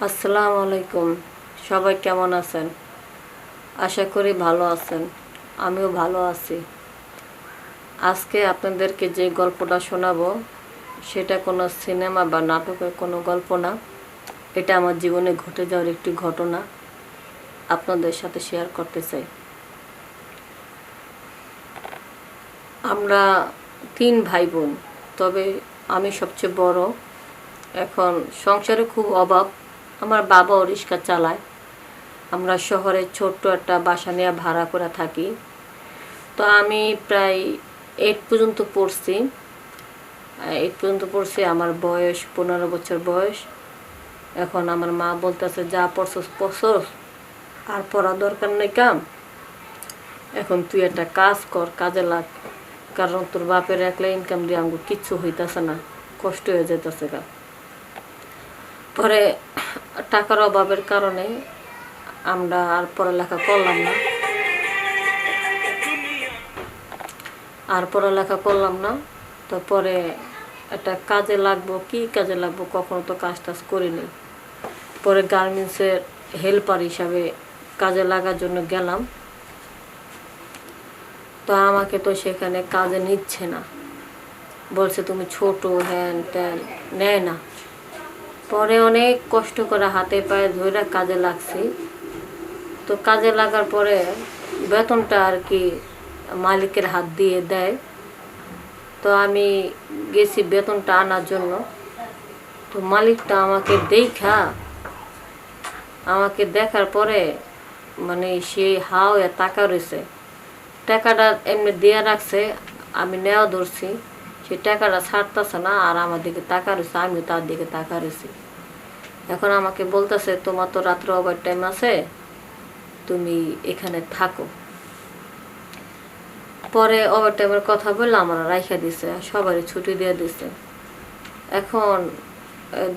আসসালামু আলাইকুম। সবাই কেমন আছেন? আশা করি ভালো আছেন। আমিও ভালো আছি। আজকে আপনাদেরকে যে গল্পটা শোনাবো সেটা কোনো সিনেমা বা নাটকের কোনো গল্প না। এটা আমার জীবনে ঘটে যাওয়ার একটি ঘটনা আপনাদের সাথে শেয়ার করতে চাই। আমরা 3 ভাই বোন, তবে আমি সবচেয়ে বড়। এখন সংসারে খুব অভাব। আমার বাবাও রিক্সা চালায়। আমরা শহরে ছোট্ট একটা বাসা নিয়ে ভাড়া করে থাকি। তো আমি প্রায় 8 পর্যন্ত পড়ছি। 8 পর্যন্ত পড়ছি। আমার বয়স 15 বছর বয়স। এখন আমার মা বলতেছে, যা পড়ছস পড়ছস, আর পড়া দরকার নেই কাম। এখন তুই একটা কাজ কর, কাজে লাগ, কারণ তোর বাপের একলা ইনকাম দিয়ে আমাকে কিচ্ছু হইতেছে না, কষ্ট হয়ে যেতেছে গা। পরে টাকার অভাবের কারণে আমরা আর পড়ালেখা করলাম না। তো পরে একটা কাজে লাগবো, কি কাজে লাগবো, কখনো তো কাজ টাজ করিনি। পরে গার্মেন্টসের হেল্পার হিসাবে কাজে লাগার জন্য গেলাম। তো আমাকে তো সেখানে কাজে নিচ্ছে না, বলছে তুমি ছোট, হ্যান ত্যান, নেয় না। পরে অনেক কষ্ট করে হাতে পায়ে ধরে কাজে লাগছি। তো কাজে লাগার পরে বেতনটা আর কি মালিকের হাত দিয়ে দেয়। তো আমি গেছি বেতনটা আনার জন্য। তো মালিকটা আমাকে দেখার পরে মানে সে হাও এ টাকা রয়েছে, টাকাটা এমনি দিয়ে রাখছে। আমি নেওয়া ধরছি, সে টাকাটা ছাড়তেছে না, আর আমার দিকে টাকা রয়েছে, আমি তার দিকে টাকা রয়েছি। এখন আমাকে বলতেছে, তোমার তো রাত্রে ওভার টাইম আছে, তুমি এখানে থাকো। পরে ওভার টাইমের কথা বললে আমরা রাইখা দিছে, সবারই ছুটি দিয়ে দিছে। এখন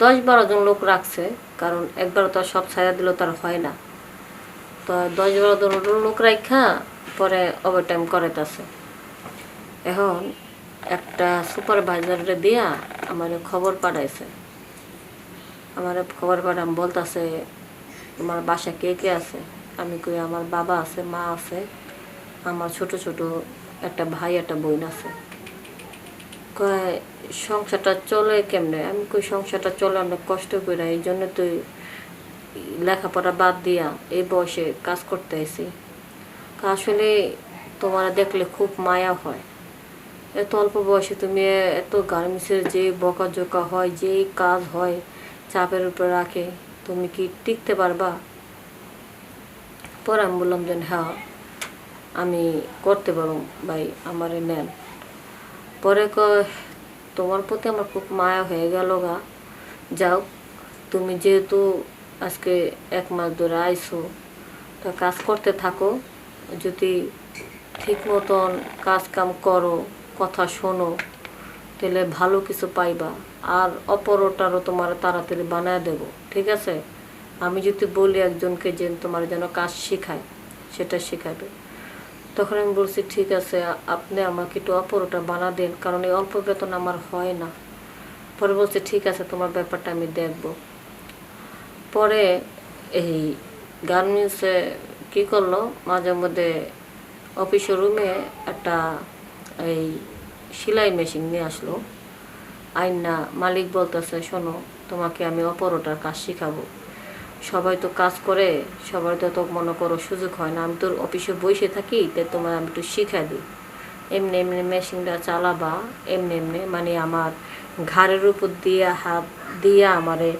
10-12 জন লোক রাখছে, কারণ একবার তো সব ছায়া দিল তার হয় না। তো 10-12 জন লোক রাখা পরে ওভার টাইম করাইতেছে। এখন একটা সুপারভাইজারে দিয়া আমার খবর পাঠাইছে। বলতেছে, তোমার বাসা কে কে আছে? আমি কই, আমার বাবা আছে, মা আছে, আমার ছোট ছোট একটা ভাই একটা বোন আছে। কয়, সংসারটা চলে কেমনে? আমি কই, সংসারটা চলে অনেক কষ্ট করে, এই জন্য তুই লেখাপড়া বাদ দিয়া এই বয়সে কাজ করতে আইছি। আসলে তোমার দেখলে খুব মায়া হয়। এত অল্প বয়সে তুমি এত গার্মেন্টসের যে বকাঝোকা হয়, যে কাজ হয়, চাপের উপর রাখে, তুমি কি টিকতে পারবা? পরে আমি বললাম যে হ্যাঁ, আমি করতে পারব ভাই, আমারে নেন। পরে কয়, তোমার প্রতি আমার খুব মায়া হয়ে গেল গা, যাও, তুমি যেহেতু আজকে 1 মাস ধরে আইসো, তা কাজ করতে থাকো। যদি ঠিক মতন কাজ কাম করো, কথা শোনো, তাহলে ভালো কিছু পাইবা। আর অপরটারও তোমার তাড়াতাড়ি বানায় দেব, ঠিক আছে? আমি যদি বলি একজনকে যে তোমার যেন কাজ শেখায়, সেটা শেখাবে। তখন আমি বলছি, ঠিক আছে, আপনি আমাকে একটু অপরটা বানা দেন, কারণ এই অল্প বেতন আমার হয় না। পরে বলছে, ঠিক আছে, তোমার ব্যাপারটা আমি দেখব। পরে এই গার্মেন্টসে কী করলো, মাঝে মধ্যে অফিসের রুমে একটা এই সেলাই মেশিন নিয়ে আসলো। আইনা মালিক বলতেছে, শোনো, তোমাকে আমি অপরটার কাজ শেখাবো। সবাই তো কাজ করে, সবার তো মনে করো সুযোগ হয় না। আমি তোর অফিসে বসে থাকি, তাই তোমার আমি একটু শিখাই দিই। এমনি এমনি মেশিনটা চালাবা, এমনি এমনি মানে আমার ঘাড়ের উপর দিয়ে হাত দিয়ে আমারে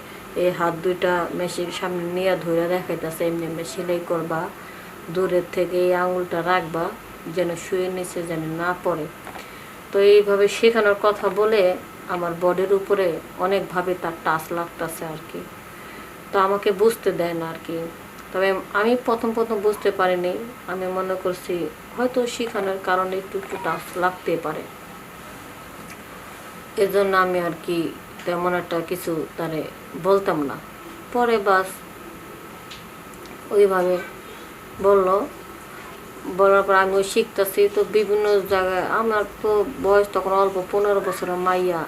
এই হাত দুইটা মেশিন সামনে নিয়ে ধরে দেখাইতেছে, এমনি এমনি সেলাই করবা, দূরের থেকে এই আঙুলটা রাখবা যেন শুয়ে নিচে যেন না পড়ে। তো এইভাবে শেখানোর কথা বলে আমার বডির উপরে অনেকভাবে তার টাচ লাগতেছে আর কি। তো আমাকে বুঝতে দেয় না আর কি। তবে আমি প্রথম বুঝতে পারিনি। আমি মনে করছি হয়তো শেখানোর কারণে একটু একটু টাচ লাগতে পারে, এজন্য আমি আর কি তেমন একটা কিছু তারে বলতাম না। পরে বাস ওইভাবে বললো, বলার পর আমিও শিখতেছি। তো বিভিন্ন জায়গায় আমার তো বয়স তখন অল্প, 15 বছরের মাইয়া,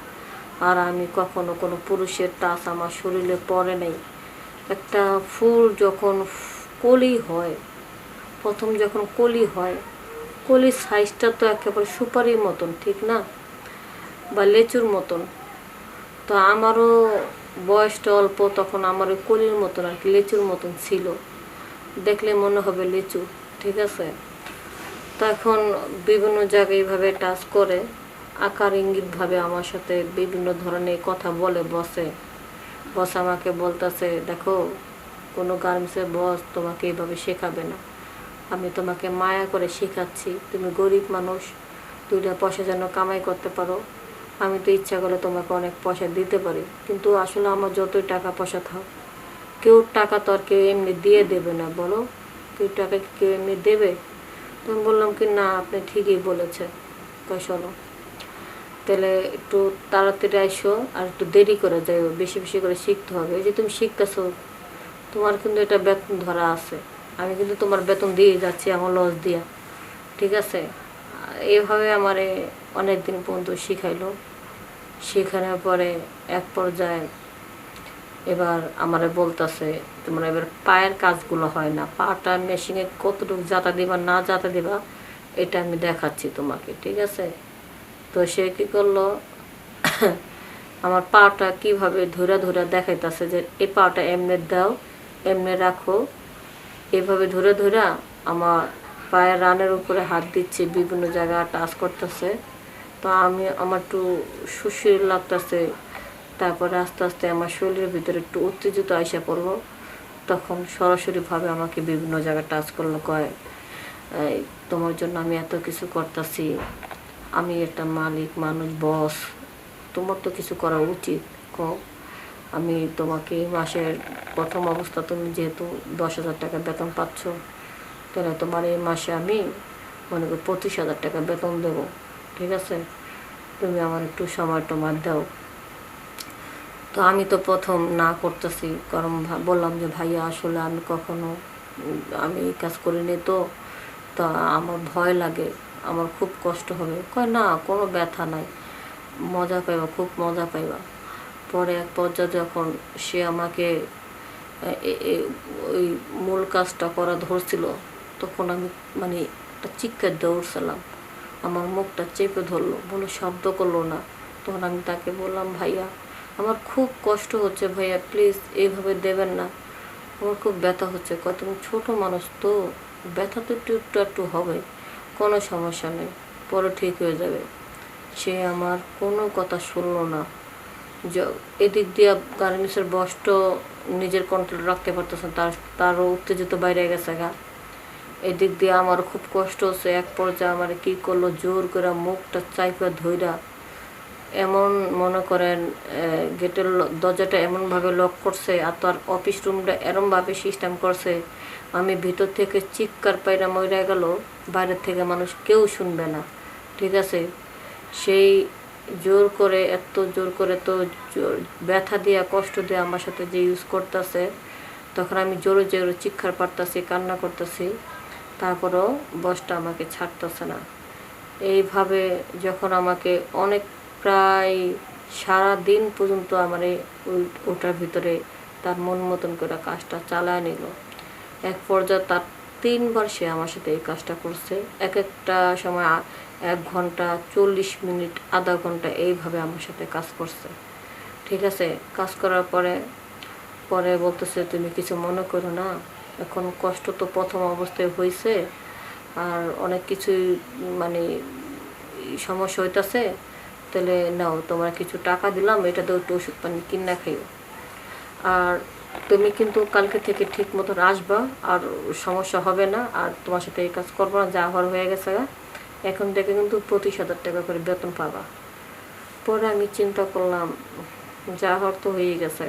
আর আমি কখনো কোনো পুরুষের টাচ আমার শরীরে পড়ে নেই। একটা ফুল যখন কলি হয়, প্রথম যখন কলি হয়, কলির সাইজটা তো একেবারে সুপারির মতন, ঠিক না, বা লেচুর মতন। তো আমারও বয়সটা অল্প, তখন আমার ওই কলির মতন আর কি, লেচুর মতন ছিল, দেখলে মনে হবে লিচু, ঠিক আছে। তখন বিভিন্ন জায়গায় এইভাবে টাচ করে আকার ইঙ্গিতভাবে আমার সাথে বিভিন্ন ধরনের কথা বলে। বস আমাকে বলতেছে, দেখো কোনো গার্মেন্টসের বস তোমাকে এইভাবে শেখাবে না, আমি তোমাকে মায়া করে শেখাচ্ছি, তুমি গরিব মানুষ, দুইটা পয়সা যেন কামাই করতে পারো। আমি তো ইচ্ছা করলে তোমাকে অনেক পয়সা দিতে পারি, কিন্তু আসলে আমার যতই টাকা পয়সা থাক, কেউ টাকা তো আর কেউ এমনি দিয়ে দেবে না, বলো, কেউ টাকা কেউ এমনি দেবে? তুমি বললাম কি না, আপনি ঠিকই বলেছে, কই শোনো, তাহলে একটু তাড়াতাড়ি আইসো, আর একটু দেরি করে যাইও, বেশি বেশি করে শিখতে হবে। এই যে তুমি শিখতেছো, তোমার কিন্তু এটা বেতন ধরা আছে, আমি কিন্তু তোমার বেতন দিয়ে যাচ্ছি আমার লস দিয়া, ঠিক আছে। এইভাবে আমারে অনেক দিন পর্যন্ত শিখাইলো। শেখানোর পরে এক পর্যায়ে এবার আমারে বলতেছে, তোমার এবার পায়ের কাজগুলো হয় না, পাটা মেশিনে কতটুকু যাতা দিবা না যাতা দিবা এটা আমি দেখাচ্ছি তোমাকে, ঠিক আছে। তো সে কী করলো, আমার পাটা কিভাবে ধরে ধরে দেখাইতেছে যে এই পাটা এমনি দাও, এমনি রাখো, এভাবে ধরে ধরে আমার পায়ের রানের উপরে হাত দিচ্ছে, বিভিন্ন জায়গায় টাচ করতেছে। তো আমার একটু সুশীল লাগতেছে। তারপরে আস্তে আস্তে আমার শরীরের ভিতরে একটু উত্তেজিত আইসা পড়লো। তখন সরাসরিভাবে আমাকে বিভিন্ন জায়গায় টাচ করলো, কয় তোমার জন্য আমি এত কিছু করতেছি, আমি একটা মালিক মানুষ, বস, তোমার তো কিছু করা উচিত, কও। আমি তোমাকে মাসের প্রথম অবস্থা, তুমি যেহেতু 10,000 টাকা বেতন পাচ্ছ, তাহলে তোমার এই মাসে আমি মনে করি 25,000 টাকা বেতন দেবো, ঠিক আছে, তুমি আমার একটু সময় টমার দাও। তো আমি তো প্রথম না করতেছি, কারণ বললাম যে ভাইয়া আসলে আমি কখনো আমি এই কাজ করিনি, তো তা আমার ভয় লাগে, আমার খুব কষ্ট হবে। কয় না, কোনো ব্যথা নাই, মজা পাইবা, খুব মজা পাইবা। পরে এক পর্যায়ে যখন সে আমাকে ওই মূল কাজটা করা ধরছিল, তখন আমি মানে একটা চিৎকার দৌড়ছিলাম, আমার মুখটা চেপে ধরলো, বলে শব্দ করলো না। তখন আমি তাকে বললাম, ভাইয়া আমার খুব কষ্ট হচ্ছে, ভাইয়া প্লিজ এইভাবে দেবেন না, আমার খুব ব্যথা হচ্ছে। কত তুমি ছোটো মানুষ তো, ব্যথা তো একটু একটু একটু হবে, কোনো সমস্যা নেই, পরে ঠিক হয়ে যাবে। সে আমার কোনো কথা শুনলো না। এদিক দিয়ে গার্মেন্টসের বসটা নিজের কন্ট্রোল রাখতে পারতেছে, তারও উত্তেজিত বাইরে গেছে গা। এদিক দিয়ে আমার খুব কষ্ট হচ্ছে। এক পর্যায়ে আমার কী করলো, জোর করে মুখটা চাইপা ধইরা, এমন মনে করেন গেটের দরজাটা এমনভাবে লক করছে, আর তার অফিস রুমটা এরমভাবে সিস্টেম করছে, আমি ভিতর থেকে চিৎকার পাইরা মইরা গেল, বাইরের থেকে মানুষ কেউ শুনবে না, ঠিক আছে। সেই জোর করে, এত জোর করে, তো ব্যথা দিয়া কষ্ট দিয়ে আমার সাথে যে ইউজ করতেছে, তখন আমি জোরে জোরে চিৎকার পারতেছি, কান্না করতেছি, তারপরেও বসটা আমাকে ছাড়তেছে না। এইভাবে যখন আমাকে অনেক, প্রায় সারা দিন পর্যন্ত আমার ওটার ভিতরে তার মন মতন করে কাজটা চালায় নিল। এক পর্যায়ে তার 3বার সে আমার সাথে এই কাজটা করছে, এক একটা সময় 1 ঘন্টা 40 মিনিট, আধা ঘন্টা এইভাবে আমার সাথে কাজ করছে, ঠিক আছে। কাজ করার পরে পরে বলতেছে, তুমি কিছু মনে করো না, এখন কষ্ট তো প্রথম অবস্থায় হয়েছে, আর অনেক কিছুই মানে সমস্যা হইতেছে, তাহলে নাও, তোমার কিছু টাকা দিলাম, এটা তো একটু ওষুধ পানি কিনা খাইও, আর তুমি কিন্তু কালকে থেকে ঠিক মতন আসবা, আর সমস্যা হবে না, আর তোমার সাথে এই কাজ করবো না, যা হওয়ার হয়ে গেছে, এখন থেকে কিন্তু 25,000 টাকা করে বেতন পাবা। পরে আমি চিন্তা করলাম, যা হওয়ার তো হয়েই গেছে,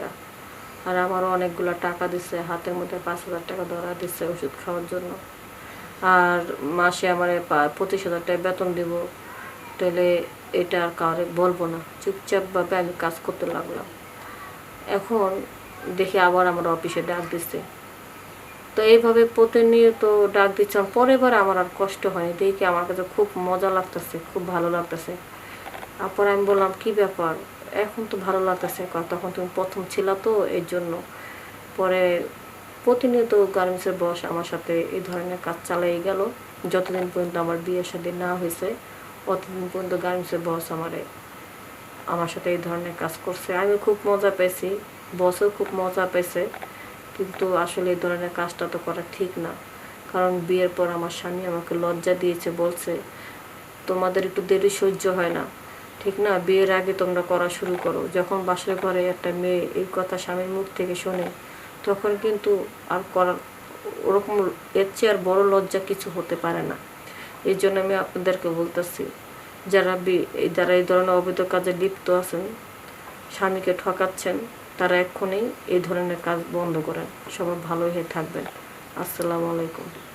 আর আমারও অনেকগুলো টাকা দিচ্ছে, হাতের মধ্যে 5,000 টাকা ধরা দিচ্ছে ওষুধ খাওয়ার জন্য, আর মাসে আমার 25,000 টাকা বেতন দিব, তাহলে এটা আর কাউরে বলবো না, চুপচাপভাবে আমি কাজ করতে লাগলাম। এখন দেখি আবার আমার অফিসে ডাক দিচ্ছে, তো এইভাবে প্রতিনিয়ত ডাক দিচ্ছিলাম। পরের বার আমার আর কষ্ট হয়নি, দেখি আমার কাছে খুব মজা লাগতেছে, খুব ভালো লাগতেছে। তারপর আমি বললাম, কি ব্যাপার, এখন তো ভালো লাগতেছে, তখন তুমি প্রথম ছিল তো, এর জন্য। পরে প্রতিনিয়ত গার্মেন্টসের বস আমার সাথে এই ধরনের কাজ চালাই গেল। যতদিন পর্যন্ত আমার বিয়ের শাদী না হয়েছে ততদিন পর্যন্ত গার্মেন্টসের বস আমার সাথে এই ধরনের কাজ করছে। আমি খুব মজা পেয়েছি, বসও খুব মজা পেয়েছে, কিন্তু আসলে এই ধরনের কাজটা তো করা ঠিক না। কারণ বিয়ের পর আমার স্বামী আমাকে লজ্জা দিয়েছে, বলছে তোমাদের একটু দেরি সহ্য হয় না, ঠিক না? বিয়ের আগে তোমরা করা শুরু করো। যখন বাসার ঘরে একটা মেয়ে এই কথা স্বামীর মুখ থেকে শোনে, তখন কিন্তু আর করার ওরকম এর চেয়ে আর বড় লজ্জা কিছু হতে পারে না। এই জন্য আমি আপনাদেরকে বলতেছি, যারা এই ধরনের অবৈধ কাজে লিপ্ত আছেন, স্বামীকে ঠকাচ্ছেন, তারা এক্ষুনি এই ধরনের কাজ বন্ধ করেন। সবাই ভালো হয়ে থাকবেন। আসসালামু আলাইকুম।